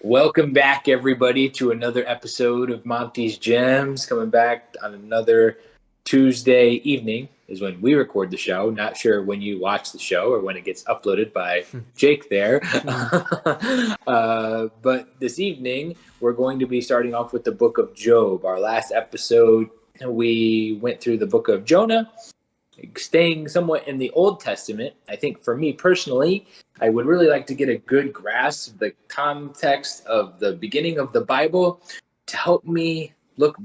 Welcome back, everybody, to another episode of Monty's Gems. Coming back on another Tuesday evening is when we record the show. Not sure when you watch the show or when it gets uploaded by Jake there. But this evening, we're going to be starting off with the book of Job. Our last episode, we went through the book of Jonah, staying somewhat in the Old Testament. I think for me personally, I would really like to get a good grasp of the context of the beginning of the Bible to help me look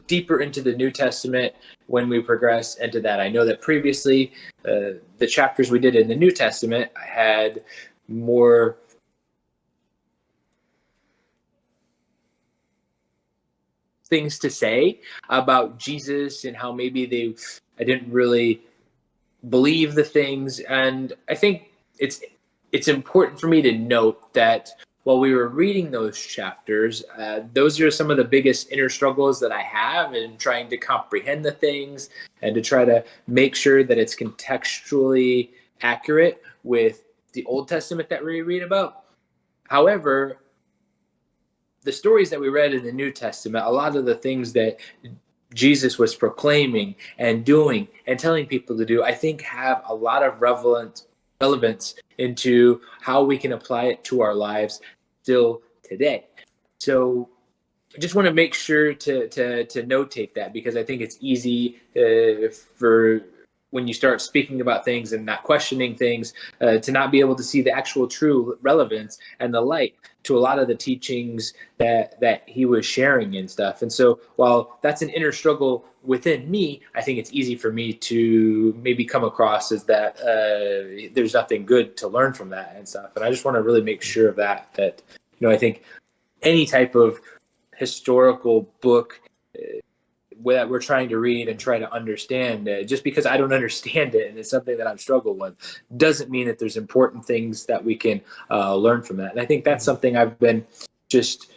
deeper into the New Testament when we progress into that. I know that previously, the chapters we did in the New Testament, I had more things to say about Jesus and how maybe I didn't really believe the things. And I think it's important for me to note that while we were reading those chapters, those are some of the biggest inner struggles that I have in trying to comprehend the things and to try to make sure that it's contextually accurate with the Old Testament that we read about. However, the stories that we read in the New Testament, a lot of the things that Jesus was proclaiming and doing and telling people to do, I think have a lot of relevance into how we can apply it to our lives still today. So I just want to make sure to notate that, because I think it's easy for when you start speaking about things and not questioning things, to not be able to see the actual true relevance and the light to a lot of the teachings that he was sharing and stuff. And so while that's an inner struggle within me, I think it's easy for me to maybe come across as that there's nothing good to learn from that and stuff. And I just want to really make sure of that I think any type of historical book that we're trying to read and try to understand, just because I don't understand it and it's something that I'm struggling with, doesn't mean that there's important things that we can learn from that. And I think that's something I've been just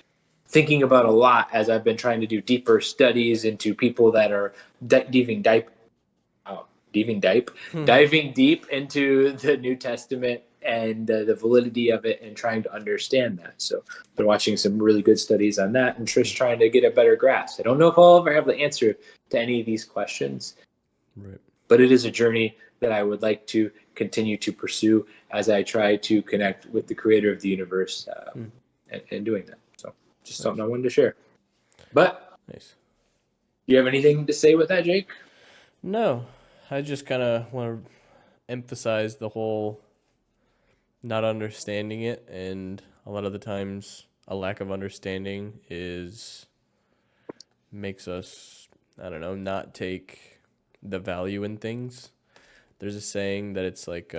thinking about a lot as I've been trying to do deeper studies into people that are diving deep into the New Testament and the validity of it and trying to understand that. So I've been watching some really good studies on that and just trying to get a better grasp. I don't know if I'll ever have the answer to any of these questions, Right. but it is a journey that I would like to continue to pursue as I try to connect with the creator of the universe, and doing that. So just something I wanted to share. But Nice. do you have anything to say with that, Jake? No, I just kind of want to emphasize the whole not understanding it, and a lot of the times a lack of understanding is makes us, I don't know, not take the value in things. There's a saying that it's like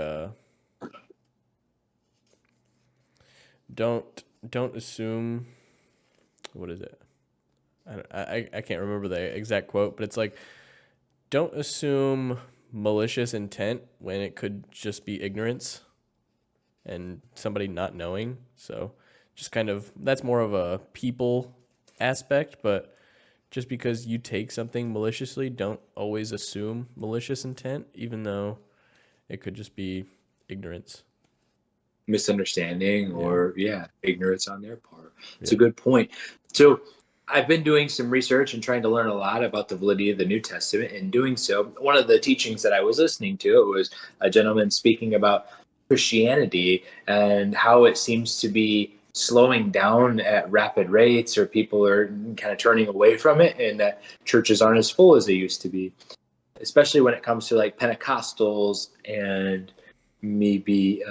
don't assume, what is it? I can't remember the exact quote, but it's like, don't assume malicious intent when it could just be ignorance and somebody not knowing. So just kind of, that's more of a people aspect, but just because you take something maliciously, don't always assume malicious intent, even though it could just be ignorance. Misunderstanding or ignorance on their part. It's a Yeah. good point. So I've been doing some research and trying to learn a lot about the validity of the New Testament. In doing so, one of the teachings that I was listening to, it was a gentleman speaking about Christianity and how it seems to be slowing down at rapid rates, or people are kind of turning away from it, and that churches aren't as full as they used to be, especially when it comes to like Pentecostals and maybe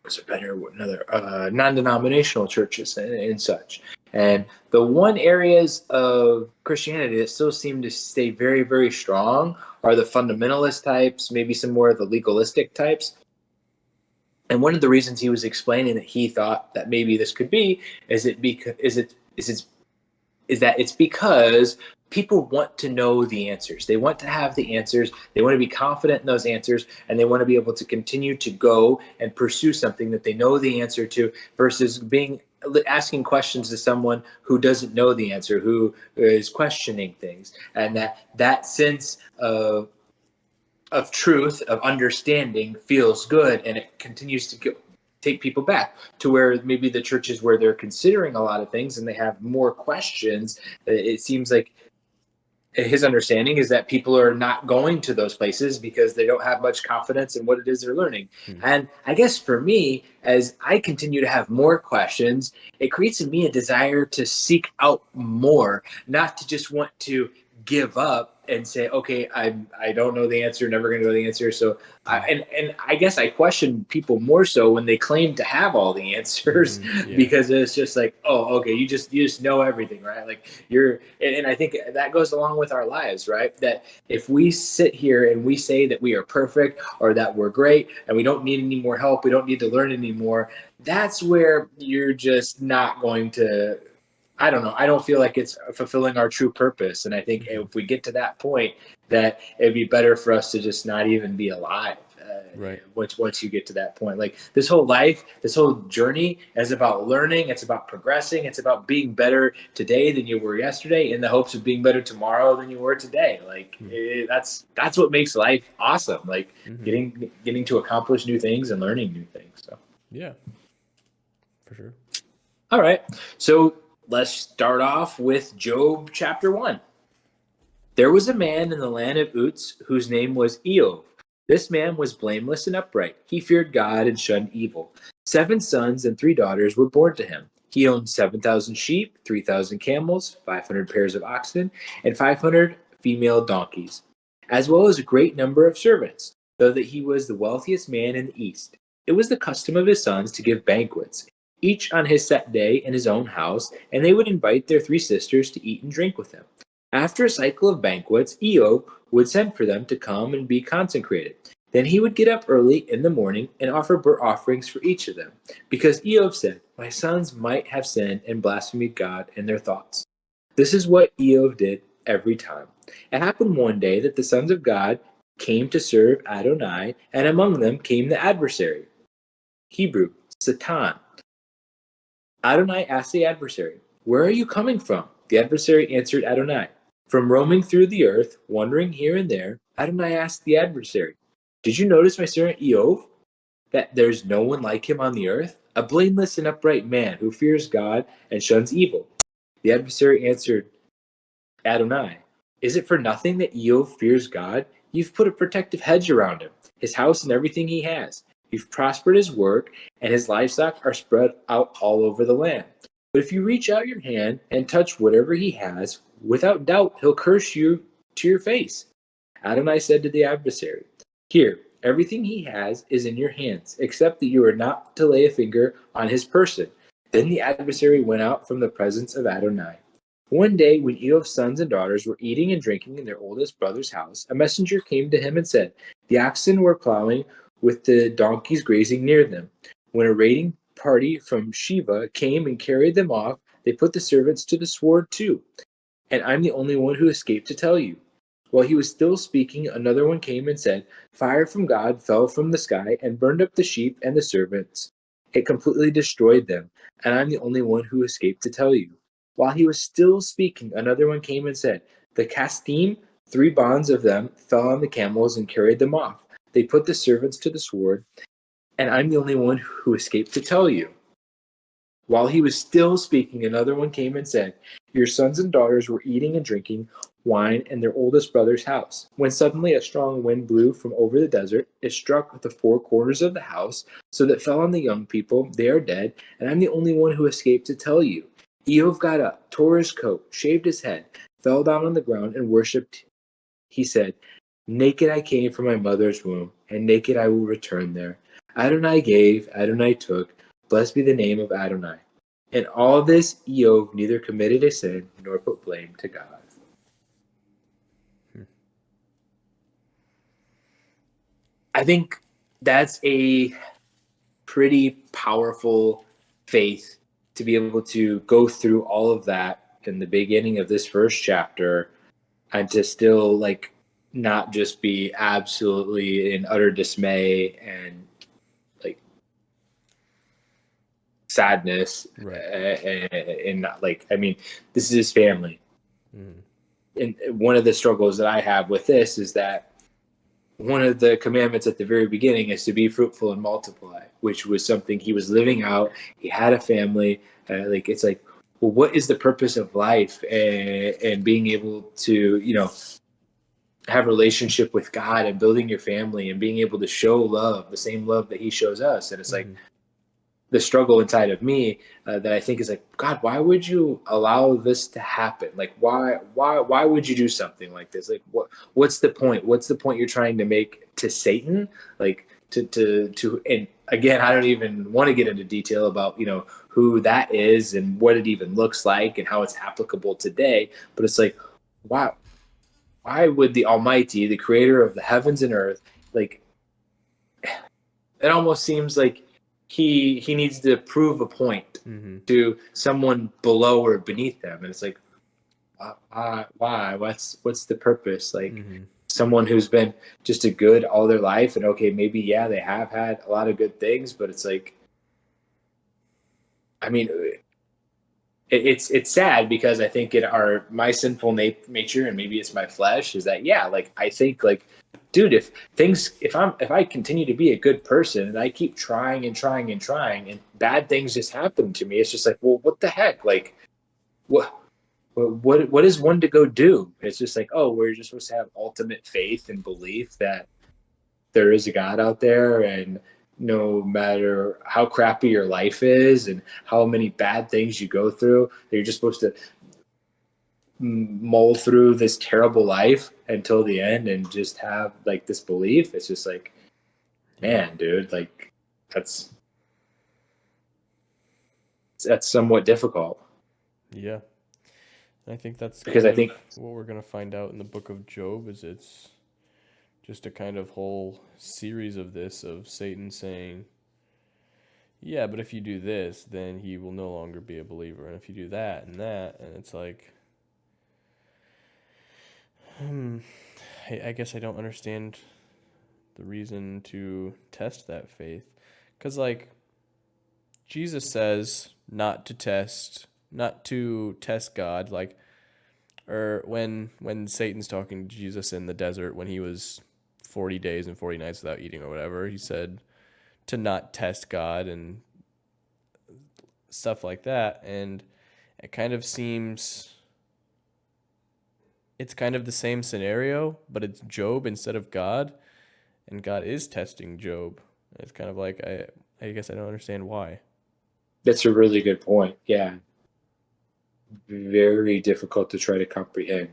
what's better, another non-denominational churches and such. And the one areas of Christianity that still seem to stay very, very strong are the fundamentalist types, maybe some more of the legalistic types. And one of the reasons he was explaining that he thought that maybe this could be is that it's because people want to know the answers. They want to have the answers. They want to be confident in those answers, and they want to be able to continue to go and pursue something that they know the answer to, versus asking questions to someone who doesn't know the answer, who is questioning things. And that sense of truth, of understanding, feels good, and it continues to take people back to where maybe the churches where they're considering a lot of things and they have more questions. It seems like his understanding is that people are not going to those places because they don't have much confidence in what it is they're learning. And I guess for me, as I continue to have more questions, it creates in me a desire to seek out more, not to just want to give up and say, okay, I don't know the answer, never going to know the answer. So and I guess I question people more so when they claim to have all the answers Yeah. because it's just like, oh, okay, you just know everything, right? Like and I think that goes along with our lives, right? That if we sit here and we say that we are perfect or that we're great and we don't need any more help, we don't need to learn anymore, that's where you're just not going to, I don't know. I don't feel like it's fulfilling our true purpose. And I think if we get to that point, that it'd be better for us to just not even be alive. Right. Once you get to that point, like this whole life, this whole journey is about learning. It's about progressing. It's about being better today than you were yesterday, in the hopes of being better tomorrow than you were today. Like that's what makes life awesome. Like getting to accomplish new things and learning new things. So Yeah. For sure. all right, so let's start off with Job chapter 1. There was a man in the land of Uz whose name was Eov. This man was blameless and upright. He feared God and shunned evil. 7 sons and 3 daughters were born to him. He owned 7,000 sheep, 3,000 camels, 500 pairs of oxen, and 500 female donkeys, as well as a great number of servants, though that he was the wealthiest man in the East. It was the custom of his sons to give banquets, each on his set day in his own house, and they would invite their 3 sisters to eat and drink with him. After a cycle of banquets, Eov would send for them to come and be consecrated. Then he would get up early in the morning and offer burnt offerings for each of them, because Eov said, "My sons might have sinned and blasphemed God in their thoughts." This is what Eov did every time. It happened one day that the sons of God came to serve Adonai, and among them came the adversary, Hebrew, Satan. Adonai asked the adversary, "Where are you coming from?" The adversary answered Adonai, "From roaming through the earth, wandering here and there." Adonai asked the adversary, "Did you notice my servant Eov? That there's no one like him on the earth? A blameless and upright man who fears God and shuns evil." The adversary answered Adonai, "Is it for nothing that Eov fears God? You've put a protective hedge around him, his house and everything he has. You've prospered his work, and his livestock are spread out all over the land. But if you reach out your hand and touch whatever he has, without doubt he'll curse you to your face." Adonai said to the adversary, "Here, everything he has is in your hands, except that you are not to lay a finger on his person." Then the adversary went out from the presence of Adonai. One day, when Eov's sons and daughters were eating and drinking in their oldest brother's house, a messenger came to him and said, "The oxen were plowing with the donkeys grazing near them. When a raiding party from Sheba came and carried them off, they put the servants to the sword too, and I'm the only one who escaped to tell you." While he was still speaking, another one came and said, "Fire from God fell from the sky and burned up the sheep and the servants. It completely destroyed them, and I'm the only one who escaped to tell you." While he was still speaking, another one came and said, "The Casdim, 3 bonds of them, fell on the camels and carried them off. They put the servants to the sword, and I'm the only one who escaped to tell you." While he was still speaking, another one came and said, "Your sons and daughters were eating and drinking wine in their oldest brother's house, when suddenly a strong wind blew from over the desert. It struck the 4 corners of the house, so that it fell on the young people. They are dead, and I'm the only one who escaped to tell you." Eov got up, tore his coat, shaved his head, fell down on the ground, and worshipped. He said, "Naked I came from my mother's womb, and naked I will return there. Adonai gave, Adonai took. Blessed be the name of Adonai." In all this, Eov neither committed a sin nor put blame to God. I think that's a pretty powerful faith to be able to go through all of that in the beginning of this first chapter and to still like not just be absolutely in utter dismay and like sadness Right. and not like, I mean, this is his family. Mm. And one of the struggles that I have with this is that one of the commandments at the very beginning is to be fruitful and multiply, which was something he was living out. He had a family. Like it's like, well, what is the purpose of life, and being able to, have a relationship with God and building your family and being able to show love, the same love that He shows us. And it's like Mm-hmm. the struggle inside of me that I think is like, God, why would you allow this to happen? Like, why would you do something like this? Like, what's the point? What's the point you're trying to make to Satan? Like, and again, I don't even want to get into detail about, who that is and what it even looks like and how it's applicable today. But it's like, why would the Almighty, the creator of the heavens and earth, like, it almost seems like he needs to prove a point Mm-hmm. to someone below or beneath them, and it's like, why? What's the purpose? Like, Mm-hmm. someone who's been just a good all their life, and okay, maybe yeah, they have had a lot of good things, but it's like, I mean, it's sad because I think in my sinful nature, and maybe it's my flesh, is that yeah, like I think like, dude, if I continue to be a good person and I keep trying and trying and trying and bad things just happen to me, it's just like, well, what the heck? Like, what what is one to go do? It's just like, oh, we're just supposed to have ultimate faith and belief that there is a God out there, and no matter how crappy your life is and how many bad things you go through, you're just supposed to mull through this terrible life until the end and just have like this belief. It's just like, Yeah. man, dude, like that's that's somewhat difficult Yeah. I think that's because kind I of think what we're going to find out in the book of Job is it's just a kind of whole series of this of Satan saying, yeah, but if you do this, then he will no longer be a believer. And if you do that and that, and it's like, hmm, I guess I don't understand the reason to test that faith. Because, like, Jesus says not to test God, like, or when Satan's talking to Jesus in the desert when he was 40 days and 40 nights without eating or whatever, he said to not test God and stuff like that. And it kind of seems it's kind of the same scenario, but it's Job instead of God, and God is testing Job. It's kind of like I guess I don't understand why. that's a really good point. Yeah, very difficult to try to comprehend.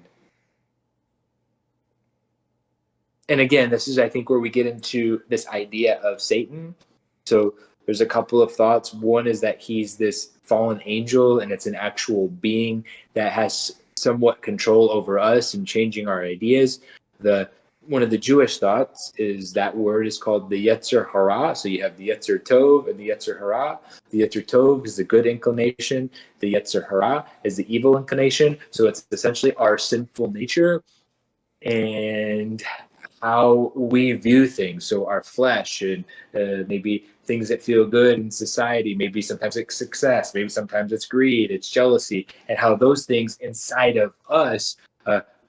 And again, this is, I think, where we get into this idea of Satan. So there's a couple of thoughts. One is that he's this fallen angel and it's an actual being that has somewhat control over us and changing our ideas. The One of the Jewish thoughts is that word is called the Yetzer Hara. So you have the Yetzer Tov and the Yetzer Hara. The Yetzer Tov is the good inclination. The Yetzer Hara is the evil inclination. So it's essentially our sinful nature and how we view things. So our flesh and maybe things that feel good in society, maybe sometimes it's success, maybe sometimes it's greed, it's jealousy, and how those things inside of us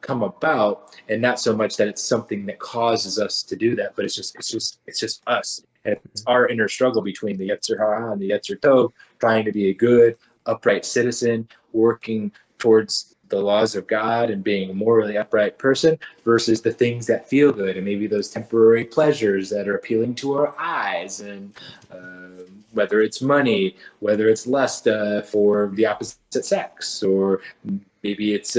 come about, and not so much that it's something that causes us to do that, but it's just us. And it's our inner struggle between the Yetzer Hara and the Yetzer Tov, trying to be a good, upright citizen, working towards the laws of God and being a morally upright person versus the things that feel good and maybe those temporary pleasures that are appealing to our eyes, and whether it's money, whether it's lust for the opposite sex, or maybe it's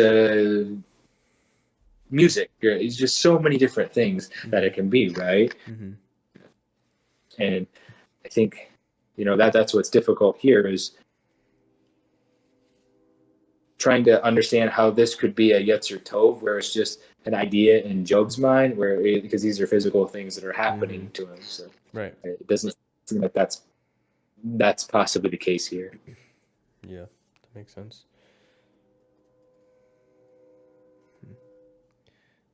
music. It's just so many different things that it can be, right? Mm-hmm. And I think that's what's difficult here is trying to understand how this could be a Yetzer Tov, where it's just an idea in Job's mind, because these are physical things that are Mm-hmm. happening to him. So Right. it doesn't seem like that's possibly the case here. Yeah, that makes sense.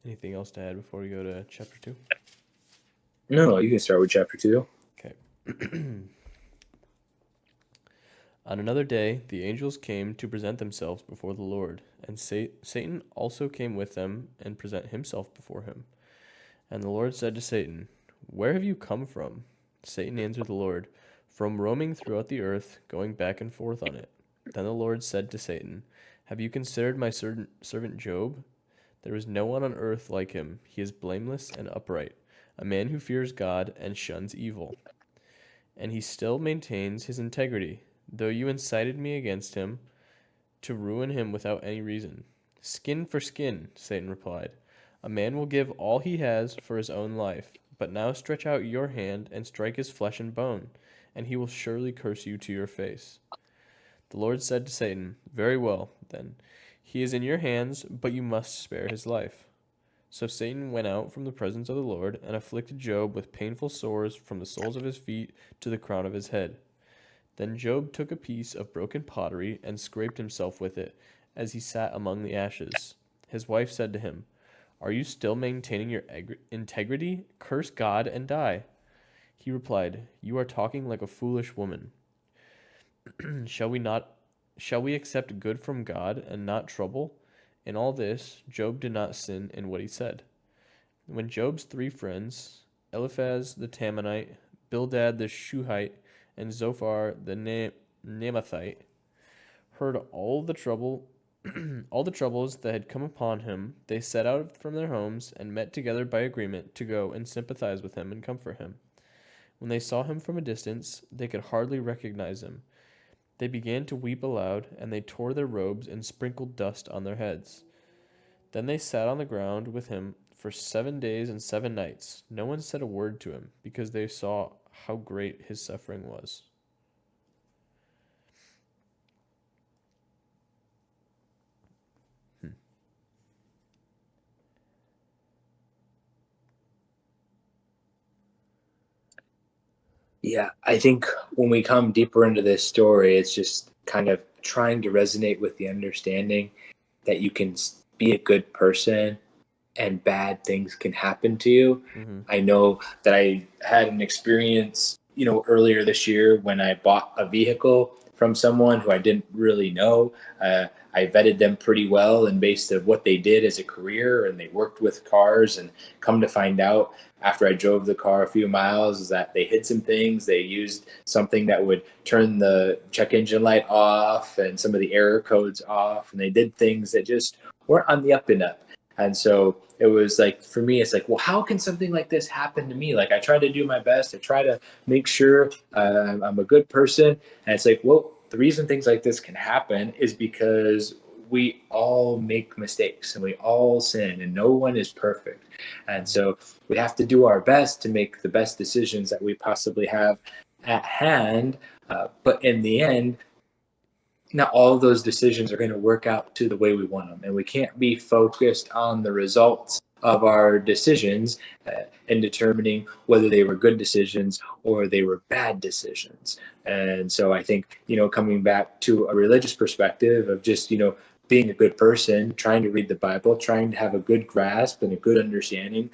Anything else to add before we go to chapter 2? No, you can start with chapter 2. Okay. On another day, the angels came to present themselves before the Lord, and Satan also came with them and present himself before him. And the Lord said to Satan, "Where have you come from?" Satan answered the Lord, "From roaming throughout the earth, going back and forth on it." Then the Lord said to Satan, "Have you considered my servant Job? There is no one on earth like him. He is blameless and upright, a man who fears God and shuns evil. And he still maintains his integrity, though you incited me against him to ruin him without any reason." "Skin for skin," Satan replied. "A man will give all he has for his own life. But now stretch out your hand and strike his flesh and bone, and he will surely curse you to your face." The Lord said to Satan, "Very well, then. He is in your hands, but you must spare his life." So Satan went out from the presence of the Lord and afflicted Job with painful sores from the soles of his feet to the crown of his head. Then Job took a piece of broken pottery and scraped himself with it as he sat among the ashes. His wife said to him, "Are you still maintaining your integrity? Curse God and die." He replied, "You are talking like a foolish woman. Shall we not shall we accept good from God and not trouble?" In all this, Job did not sin in what he said. When Job's three friends, Eliphaz the Temanite, Bildad the Shuhite, and Zophar the Naamathite, heard all the troubles that had come upon him, they set out from their homes and met together by agreement to go and sympathize with him and comfort him. When they saw him from a distance, they could hardly recognize him. They began to weep aloud, and they tore their robes and sprinkled dust on their heads. Then they sat on the ground with him for 7 days and 7 nights. No one said a word to him, because they saw how great his suffering was. Yeah, I think when we come deeper into this story, it's just kind of trying to resonate with the understanding that you can be a good person and bad things can happen to you. Mm-hmm. I know that I had an experience, earlier this year when I bought a vehicle from someone who I didn't really know. I vetted them pretty well and based on what they did as a career, and they worked with cars. And come to find out, after I drove the car a few miles, is that they hid some things. They used something that would turn the check engine light off and some of the error codes off, and they did things that just weren't on the up and up. And so it was like, for me, it's like, well, how can something like this happen to me? Like, I try to do my best. I try to make sure I'm a good person. And it's like, well, the reason things like this can happen is because we all make mistakes and we all sin and no one is perfect. And so we have to do our best to make the best decisions that we possibly have at hand. But in the end, not all of those decisions are going to work out to the way we want them. And we can't be focused on the results of our decisions in determining whether they were good decisions or they were bad decisions. And so I think, coming back to a religious perspective of just, being a good person, trying to read the Bible, trying to have a good grasp and a good understanding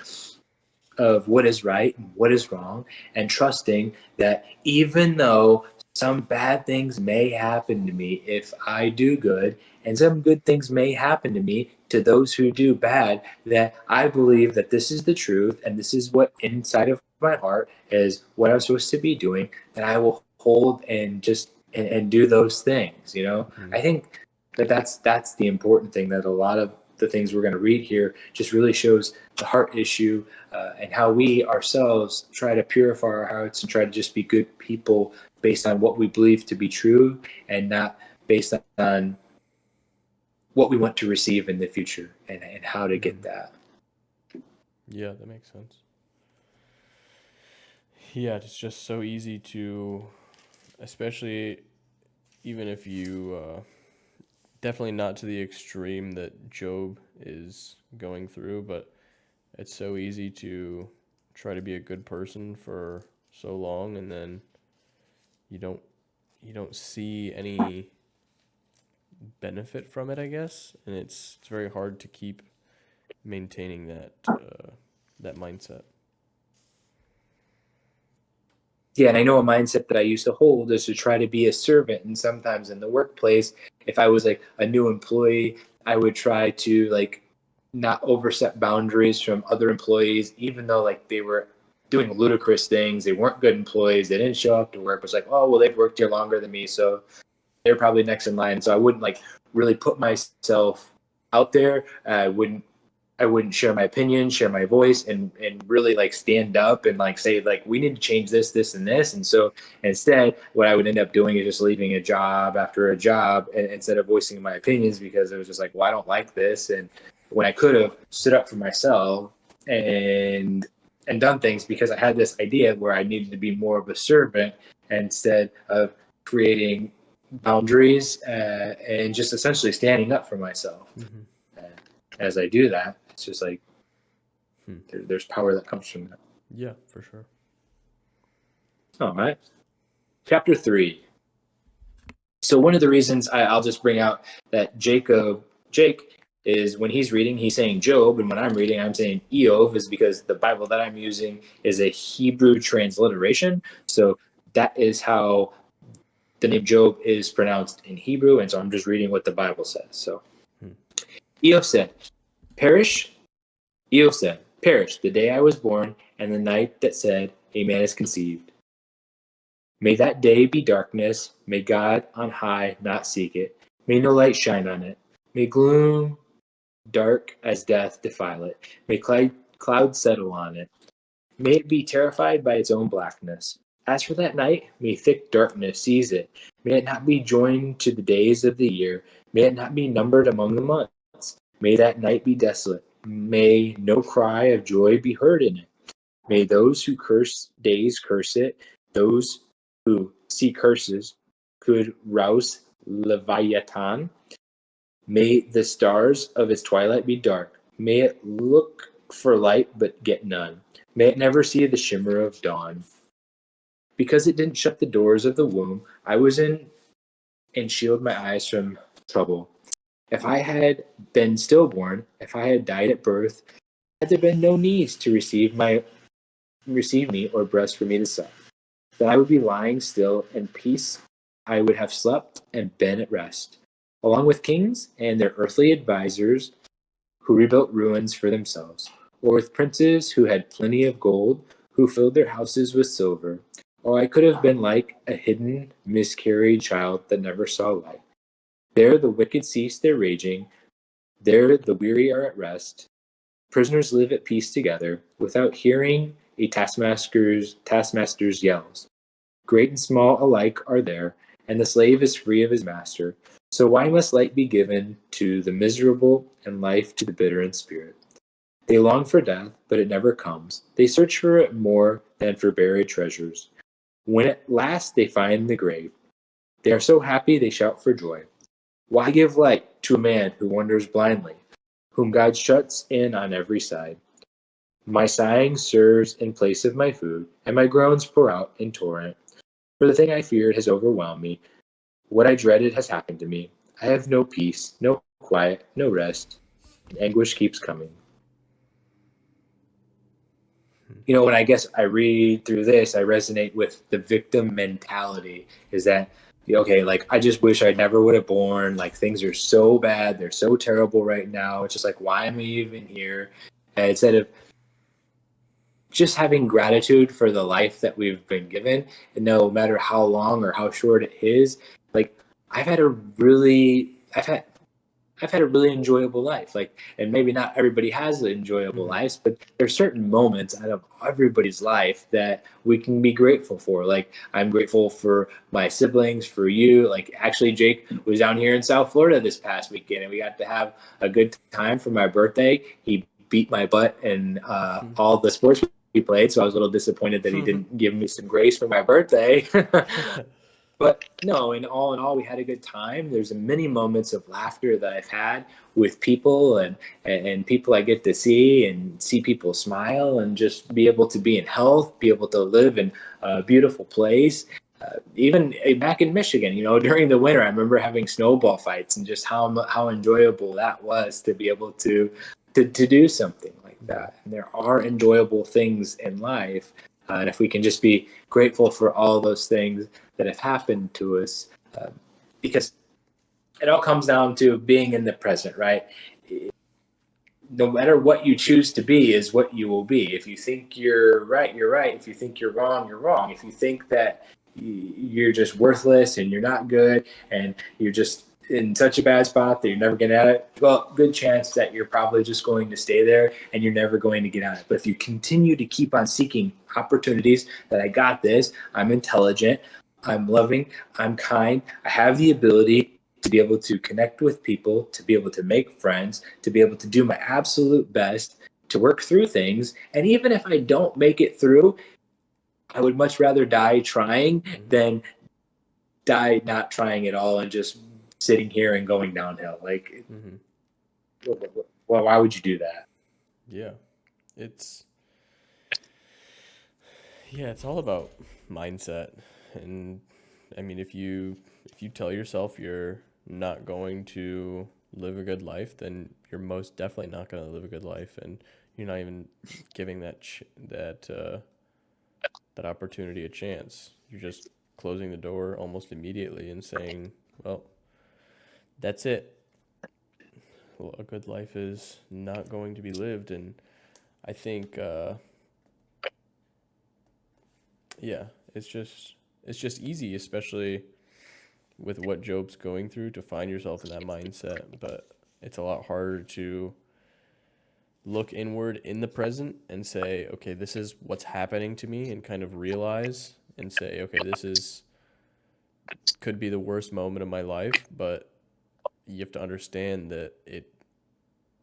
of what is right and what is wrong, and trusting that even though some bad things may happen to me if I do good, and some good things may happen to me to those who do bad, that I believe that this is the truth and this is what inside of my heart is what I'm supposed to be doing, that I will hold and just and do those things. Mm-hmm. I think that's the important thing, that a lot of the things we're going to read here just really shows the heart issue, and how we ourselves try to purify our hearts and try to just be good people based on what we believe to be true, and not based on what we want to receive in the future, and how to get Mm-hmm. that. Yeah, that makes sense. Yeah, it's just so easy to, especially even if you, definitely not to the extreme that Job is going through, but it's so easy to try to be a good person for so long, and then you don't you don't see any benefit from it, I guess, and it's very hard to keep maintaining that mindset. Yeah, and I know a mindset that I used to hold is to try to be a servant. And sometimes in the workplace, if I was like a new employee, I would try to like not overset boundaries from other employees, even though like they were doing ludicrous things. They weren't good employees. They didn't show up to work. It was like, oh, well, they've worked here longer than me, so they're probably next in line. So I wouldn't like really put myself out there. I wouldn't share my opinion, share my voice, and really like stand up and like say like we need to change this, this, and this. And so instead, what I would end up doing is just leaving a job after a job instead of voicing my opinions, because it was just like, well, I don't like this. And when I could have stood up for myself and done things, because I had this idea where I needed to be more of a servant instead of creating boundaries and just essentially standing up for myself. As I do that, it's just like there's power that comes from that. Yeah, for sure. All right. Chapter 3. So one of the reasons I'll just bring out that Jake is, when he's reading, he's saying Job, and when I'm reading, I'm saying Eov, is because the Bible that I'm using is a Hebrew transliteration. So that is how the name Job is pronounced in Hebrew, and so I'm just reading what the Bible says. So Eov said, Eov said, perish the day I was born, and the night that said, a man is conceived. May that day be darkness. May God on high not seek it. May no light shine on it. May gloom dark as death defile it. May clouds settle on it. May it be terrified by its own blackness. As for that night, may thick darkness seize it. May it not be joined to the days of the year. May it not be numbered among the months. May that night be desolate. May no cry of joy be heard in it. May those who curse days curse it. Those who see curses could rouse Leviathan. May the stars of its twilight be dark. May it look for light but get none. May it never see the shimmer of dawn. Because it didn't shut the doors of the womb, I was in and shield my eyes from trouble. If I had been stillborn, if I had died at birth, had there been no needs to receive me or breast for me to suck. Then I would be lying still in peace. I would have slept and been at rest, along with kings and their earthly advisers who rebuilt ruins for themselves, or with princes who had plenty of gold, who filled their houses with silver. Or I could have been like a hidden, miscarried child that never saw light. There the wicked cease their raging. There the weary are at rest. Prisoners live at peace together, without hearing a taskmaster's yells. Great and small alike are there, and the slave is free of his master. So why must light be given to the miserable and life to the bitter in spirit? They long for death, but it never comes. They search for it more than for buried treasures. When at last they find the grave, they are so happy they shout for joy. Why give light to a man who wanders blindly, whom God shuts in on every side? My sighing serves in place of my food, and my groans pour out in torrent. For the thing I feared has overwhelmed me. What I dreaded has happened to me. I have no peace, no quiet, no rest, and anguish keeps coming. You know, when I guess I read through this, I resonate with the victim mentality. Is that, okay, like, I just wish I never would have born. Like, things are so bad. They're so terrible right now. It's just like, why am I even here? And instead of just having gratitude for the life that we've been given, and no matter how long or how short it is, like, I've had a really, I've had I've had a really enjoyable life. Like, and maybe not everybody has enjoyable lives, but there's certain moments out of everybody's life that we can be grateful for. Like, I'm grateful for my siblings, for you. Like, actually, Jake was down here in South Florida this past weekend, and we got to have a good time for my birthday. He beat my butt in all the sports we played, so I was a little disappointed that he didn't give me some grace for my birthday. But no, in all, we had a good time. There's many moments of laughter that I've had with people and people I get to see and see people smile and just be able to be in health, be able to live in a beautiful place. Even back in Michigan, during the winter, I remember having snowball fights and just how enjoyable that was to be able to do something like that. And there are enjoyable things in life. And if we can just be grateful for all those things that have happened to us, because it all comes down to being in the present, right? no matter what you choose to be is what you will be. If you think you're right, you're right. If you think you're wrong, you're wrong. If you think that you're just worthless and you're not good and you're just in such a bad spot that you're never getting out of it, well, good chance that you're probably just going to stay there and you're never going to get out of it. But if you continue to keep on seeking opportunities that I got this, I'm intelligent, I'm loving, I'm kind, I have the ability to be able to connect with people, to be able to make friends, to be able to do my absolute best to work through things. And even if I don't make it through, I would much rather die trying than die not trying at all and just sitting here and going downhill. Like, well, why would you do that? Yeah. It's it's all about mindset. And I mean, if you tell yourself you're not going to live a good life, then you're most definitely not going to live a good life, and you're not even giving that opportunity a chance. You're just closing the door almost immediately and saying, "Well, that's it. Well, a good life is not going to be lived." And I think, yeah, it's just easy, especially with what Job's going through, to find yourself in that mindset. But it's a lot harder to look inward in the present and say, okay, this is what's happening to me, and kind of realize and say, okay, this is could be the worst moment of my life, but you have to understand that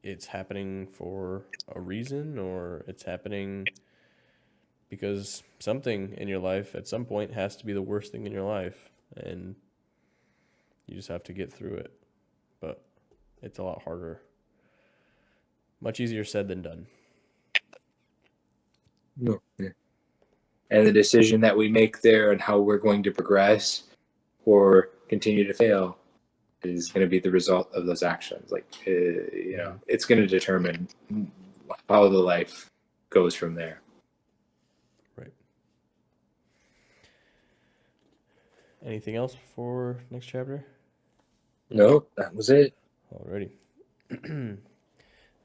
it's happening for a reason, or it's happening because something in your life at some point has to be the worst thing in your life, and you just have to get through it. But it's a lot harder. Much easier said than done. No. Yeah. And the decision that we make there and how we're going to progress or continue to fail is going to be the result of those actions. Like, it's going to determine how the life goes from there. Right. Anything else for next chapter? No, that was it. Alrighty.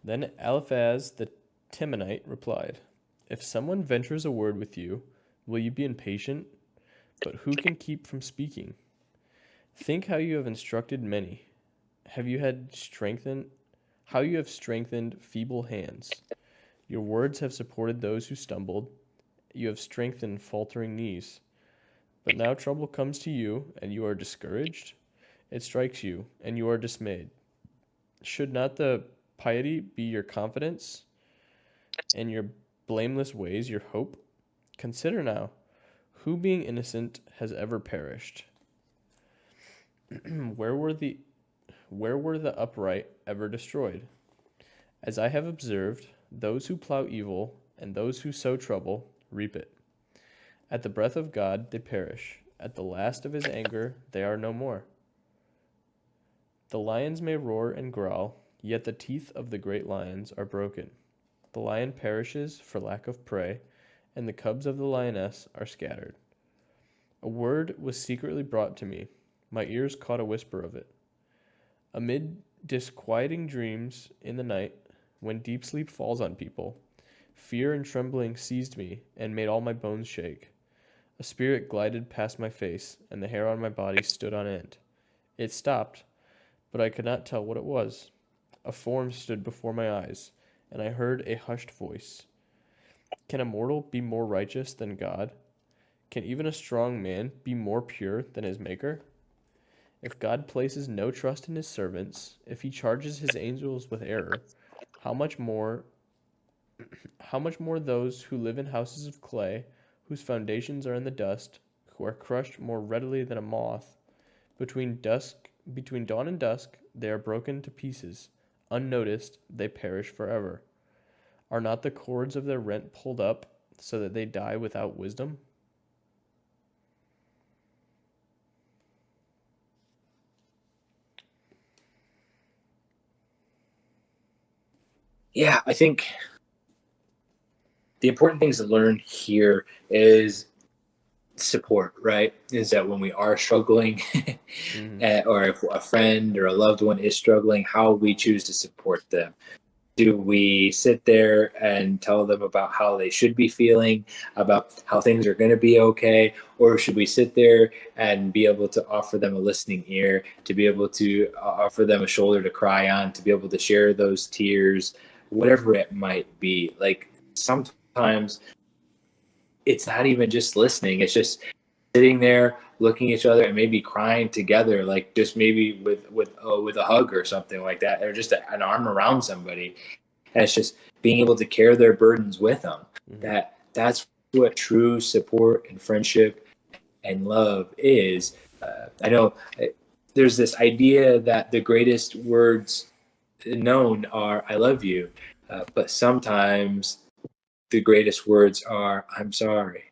Then Eliphaz the Temanite replied, "If someone ventures a word with you, will you be impatient? But who can keep from speaking? Think how you have instructed many. Have you had strengthened how you have strengthened feeble hands. Your words have supported those who stumbled. You have strengthened faltering knees. But now trouble comes to you, and you are discouraged. It strikes you, and you are dismayed. Should not the piety be your confidence, and your blameless ways your hope? Consider now, who being innocent has ever perished? Where were the upright ever destroyed? As I have observed, those who plow evil and those who sow trouble reap it. At the breath of God they perish. At the last of his anger they are no more. The lions may roar and growl, yet the teeth of the great lions are broken. The lion perishes for lack of prey, and the cubs of the lioness are scattered. A word was secretly brought to me. My ears caught a whisper of it. Amid disquieting dreams in the night, when deep sleep falls on people, fear and trembling seized me and made all my bones shake. A spirit glided past my face, and the hair on my body stood on end. It stopped, but I could not tell what it was. A form stood before my eyes, and I heard a hushed voice. Can a mortal be more righteous than God? Can even a strong man be more pure than his Maker? If God places no trust in his servants, if he charges his angels with error, how much more those who live in houses of clay, whose foundations are in the dust, who are crushed more readily than a moth. Between dawn and dusk, they are broken to pieces. Unnoticed, they perish forever. Are not the cords of their rent pulled up, so that they die without wisdom? Yeah, I think the important things to learn here is support, right? Is that when we are struggling, or if a friend or a loved one is struggling, how we choose to support them. Do we sit there and tell them about how they should be feeling, about how things are going to be okay? Or should we sit there and be able to offer them a listening ear, to be able to offer them a shoulder to cry on, to be able to share those tears, whatever it might be? Like sometimes it's not even just listening, it's just sitting there looking at each other and maybe crying together, like just maybe with a hug or something like that, or just an arm around somebody. And it's just being able to carry their burdens with them. Mm-hmm. That's what true support and friendship and love is. I know there's this idea that the greatest words known are "I love you," but sometimes the greatest words are "I'm sorry."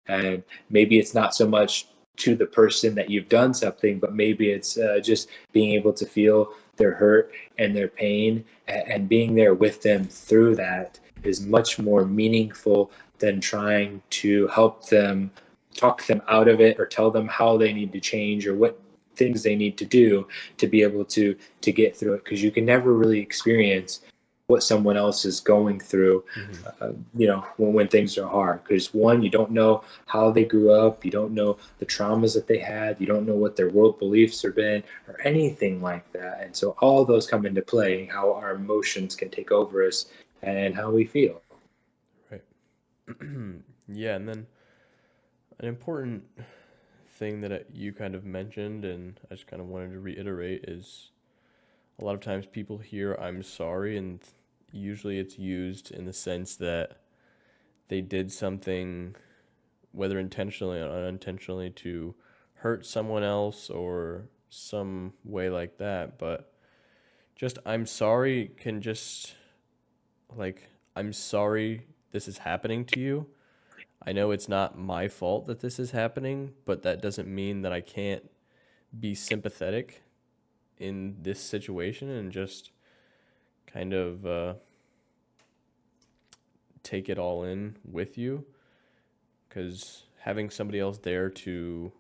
And maybe it's not so much to the person that you've done something, but maybe it's just being able to feel their hurt and their pain, and being there with them through that is much more meaningful than trying to help them, talk them out of it, or tell them how they need to change or what things they need to do to be able to get through it, because you can never really experience what someone else is going through, when things are hard. Because one, you don't know how they grew up, you don't know the traumas that they had, you don't know what their world beliefs have been, or anything like that. And so all those come into play, how our emotions can take over us and how we feel. Right. Yeah, and then an important thing that you kind of mentioned, and I just kind of wanted to reiterate, is a lot of times people hear "I'm sorry," and usually it's used in the sense that they did something, whether intentionally or unintentionally, to hurt someone else or some way like that. But just "I'm sorry" can just, like, "I'm sorry this is happening to you. I know it's not my fault that this is happening, but that doesn't mean that I can't be sympathetic in this situation and just kind of take it all in with you." Because having somebody else there to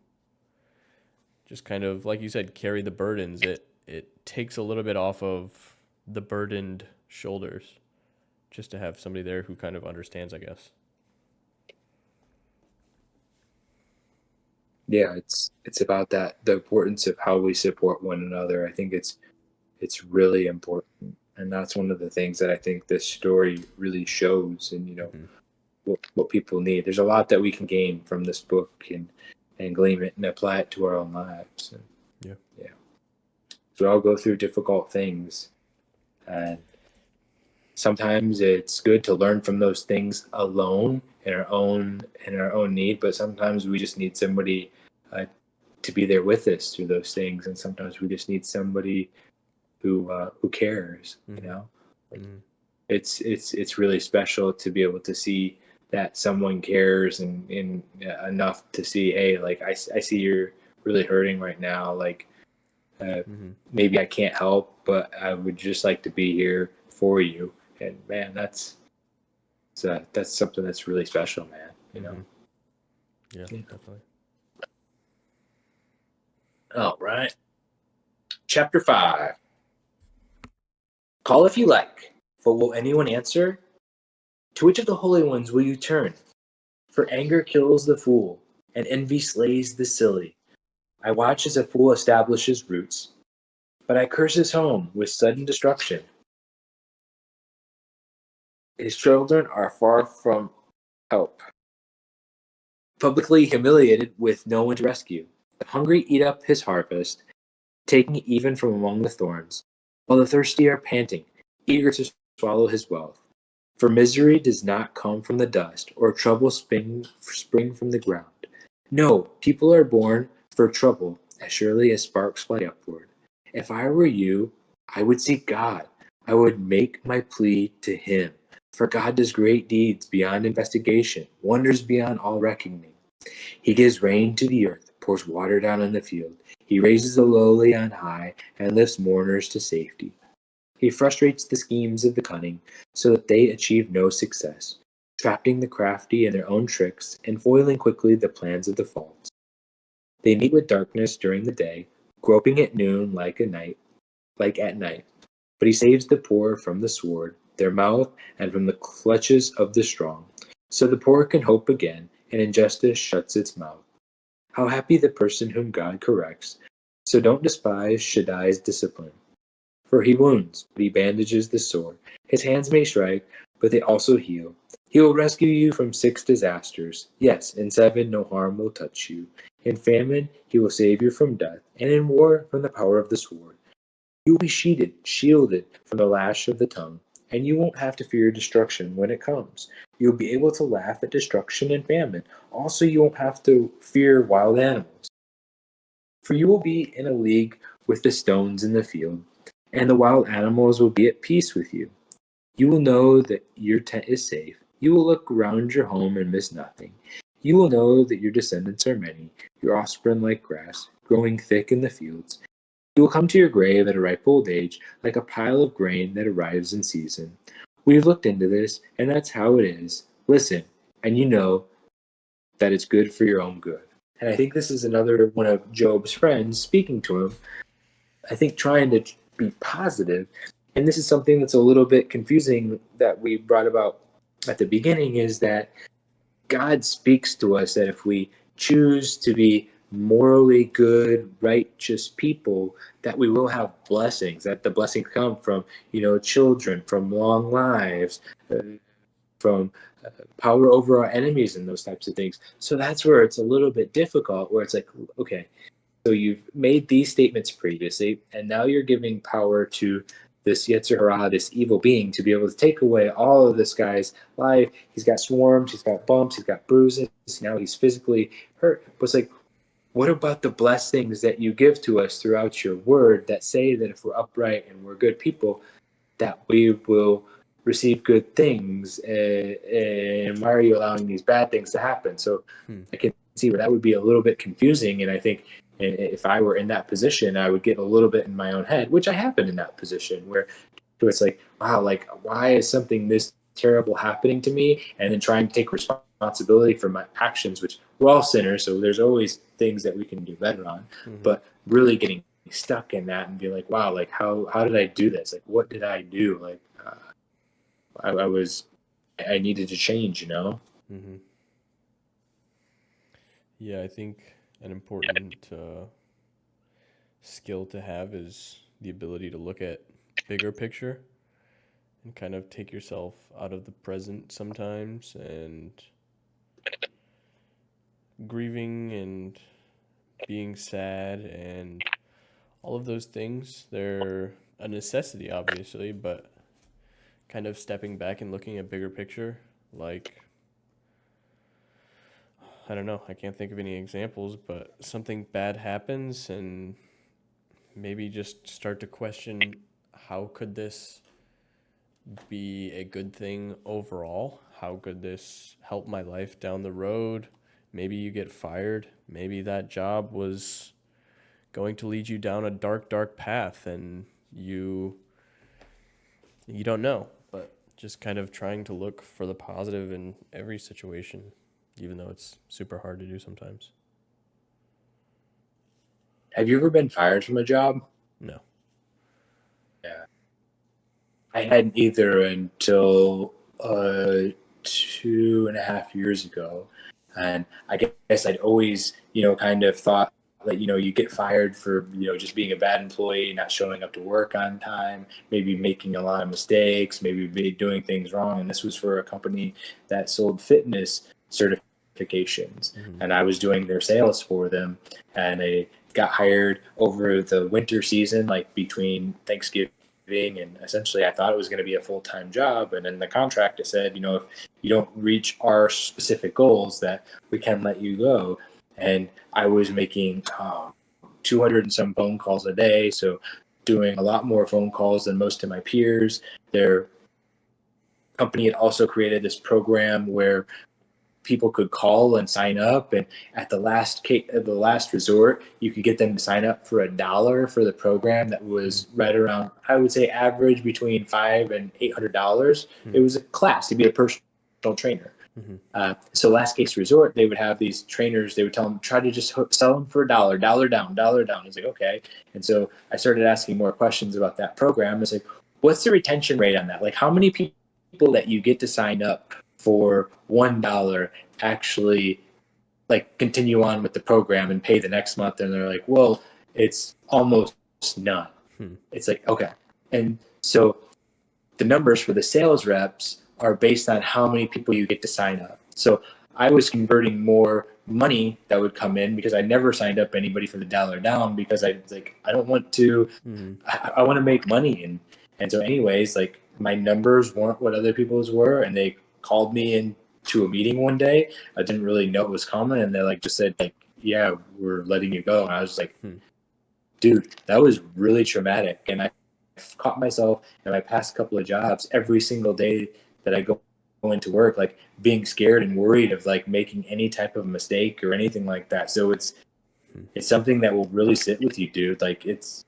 just kind of, like you said, carry the burdens, it takes a little bit off of the burdened shoulders, just to have somebody there who kind of understands, I guess. Yeah, it's about that, the importance of how we support one another. I think it's really important, and that's one of the things that I think this story really shows. And Mm-hmm. what people need. There's a lot that we can gain from this book, and glean it and apply it to our own lives. And Yeah. yeah, so we all go through difficult things, and sometimes it's good to learn from those things alone in our own need. But sometimes we just need somebody to be there with us through those things, and sometimes we just need somebody who cares. Mm-hmm. Like, Mm-hmm. it's really special to be able to see that someone cares, and enough to see, hey, like I see you're really hurting right now, like Mm-hmm. maybe I can't help, but I would just like to be here for you. And man, that's something that's really special, man. Mm-hmm. Yeah, Yeah. definitely. All right. Chapter 5. Call if you like, for will anyone answer? To which of the holy ones will you turn? For anger kills the fool, and envy slays the silly. I watch as a fool establishes roots, but I curse his home with sudden destruction. His children are far from help, publicly humiliated with no one to rescue. The hungry eat up his harvest, taking it even from among the thorns, while the thirsty are panting, eager to swallow his wealth. For misery does not come from the dust, or trouble spring from the ground. No, people are born for trouble as surely as sparks fly upward. If I were you, I would seek God. I would make my plea to Him. For God does great deeds beyond investigation, wonders beyond all reckoning. He gives rain to the earth, pours water down on the field. He raises the lowly on high and lifts mourners to safety. He frustrates the schemes of the cunning so that they achieve no success, trapping the crafty in their own tricks and foiling quickly the plans of the false. They meet with darkness during the day, groping at noon like at night, but he saves the poor from the sword their mouth and from the clutches of the strong. So the poor can hope again, and injustice shuts its mouth. How happy the person whom God corrects. So don't despise Shaddai's discipline. For he wounds, but he bandages the sore. His hands may strike, but they also heal. He will rescue you from 6 disasters. Yes, in 7 no harm will touch you. In famine he will save you from death, and in war from the power of the sword. You will be shielded from the lash of the tongue, and you won't have to fear destruction when it comes. You'll be able to laugh at destruction and famine. Also, you won't have to fear wild animals. For you will be in a league with the stones in the field, and the wild animals will be at peace with you. You will know that your tent is safe. You will look around your home and miss nothing. You will know that your descendants are many, your offspring like grass, growing thick in the fields. You will come to your grave at a ripe old age, like a pile of grain that arrives in season. We've looked into this, and that's how it is. Listen, and you know that it's good for your own good. And I think this is another one of Job's friends speaking to him, I think trying to be positive. And this is something that's a little bit confusing that we brought about at the beginning is that God speaks to us that if we choose to be morally good, righteous people, that we will have blessings, that the blessings come from, children, from long lives, from power over our enemies and those types of things. So that's where it's a little bit difficult, where it's like, okay, so you've made these statements previously, and now you're giving power to this Yetzer Hara, this evil being, to be able to take away all of this guy's life. He's got swarms, he's got bumps, he's got bruises. Now he's physically hurt. But it's like, what about the blessings that you give to us throughout your word that say that if we're upright and we're good people, that we will receive good things? And why are you allowing these bad things to happen? So I can see where that would be a little bit confusing. And I think if I were in that position, I would get a little bit in my own head, which I have been in that position where it's like, wow, like, why is something this terrible happening to me? And then trying to take responsibility for my actions, which we're all sinners, so there's always things that we can do better on. But really getting stuck in that and be like, wow, like, how did I do this? Like, what did I do? Like, I needed to change, Mm-hmm. Yeah, I think an important skill to have is the ability to look at bigger picture and kind of take yourself out of the present sometimes, and grieving and being sad and all of those things, they're a necessity obviously, but kind of stepping back and looking at bigger picture, like, I don't know, I can't think of any examples, but something bad happens and maybe just start to question, how could this be a good thing overall? How could this help my life down the road? Maybe you get fired. Maybe that job was going to lead you down a dark, dark path, and you don't know. But just kind of trying to look for the positive in every situation, even though it's super hard to do sometimes. Have you ever been fired from a job? No. Yeah. I hadn't either until 2.5 years ago. And I guess I'd always, kind of thought that, you get fired for, just being a bad employee, not showing up to work on time, maybe making a lot of mistakes, maybe doing things wrong. And this was for a company that sold fitness certifications. And I was doing their sales for them. And I got hired over the winter season, like between Thanksgiving, and essentially I thought it was going to be a full-time job. And in the contract it said, if you don't reach our specific goals, that we can let you go. And I was making 200 and some phone calls a day, so doing a lot more phone calls than most of my peers. Their company had also created this program where people could call and sign up, and at the last resort, you could get them to sign up for $1 for the program that was right around, I would say, average between $500 and $800. It was a class to be a personal trainer. So last case resort, they would have these trainers. They would tell them, try to just sell them for $1, dollar down, dollar down. I was like, okay. And so I started asking more questions about that program. It's like, what's the retention rate on that? Like how many people that you get to sign up for $1 actually like continue on with the program and pay the next month, and they're like, well, it's almost none. Hmm. It's like, okay. And so the numbers for the sales reps are based on how many people you get to sign up. So I was converting more money that would come in because I never signed up anybody for the dollar down because I like I don't want to Hmm. I want to make money, and so anyways like my numbers weren't what other people's were, and they called me into a meeting one day. I didn't really know it was coming, and they like just said like, yeah, we're letting you go. And I was like, Hmm. dude, that was really traumatic. And I caught myself in my past couple of jobs every single day that I go into work, like being scared and worried of like making any type of mistake or anything like that. So it's something that will really sit with you, dude. Like it's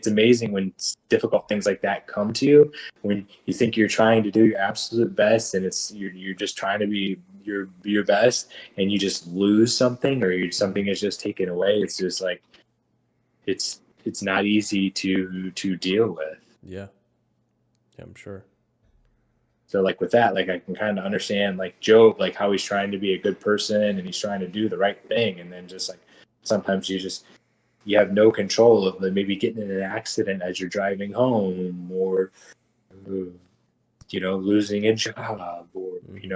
amazing when difficult things like that come to you, when you think you're trying to do your absolute best and you're just trying to be your best, and you just lose something, or something is just taken away. It's just like it's not easy to deal with. Yeah. Yeah, I'm sure. So like with that, like I can kind of understand like Job, like how he's trying to be a good person and he's trying to do the right thing, and then just like sometimes you have no control of maybe getting in an accident as you're driving home, or losing a job, or Hmm.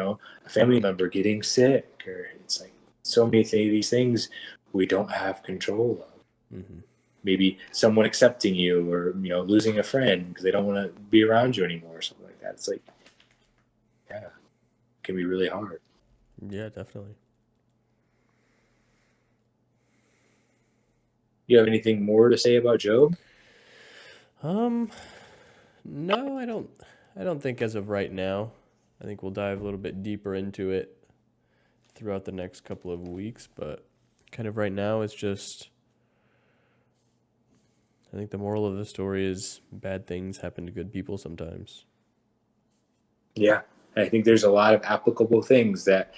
a family member getting sick, or it's like so many these things we don't have control of. Hmm. Maybe someone accepting you, or losing a friend because they don't want to be around you anymore or something like that. It's like, yeah, it can be really hard. Yeah, definitely. You have anything more to say about Job? Um, no, I don't think as of right now. I think we'll dive a little bit deeper into it throughout the next couple of weeks, but kind of right now it's just I think the moral of the story is bad things happen to good people sometimes. Yeah, I think there's a lot of applicable things that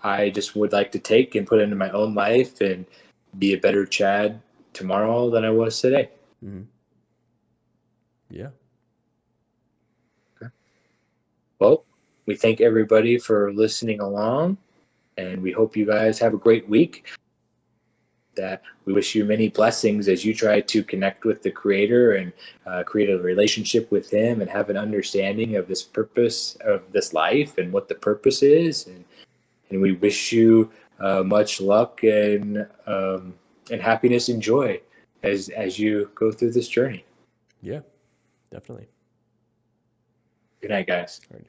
I just would like to take and put into my own life and be a better Chad tomorrow than I was today. Hmm. Yeah. Well, we thank everybody for listening along, and we hope you guys have a great week. That we wish you many blessings as you try to connect with the Creator and create a relationship with Him and have an understanding of this purpose of this life and what the purpose is. And we wish you much luck and happiness and joy as you go through this journey. Yeah, definitely. Good night, guys. All right.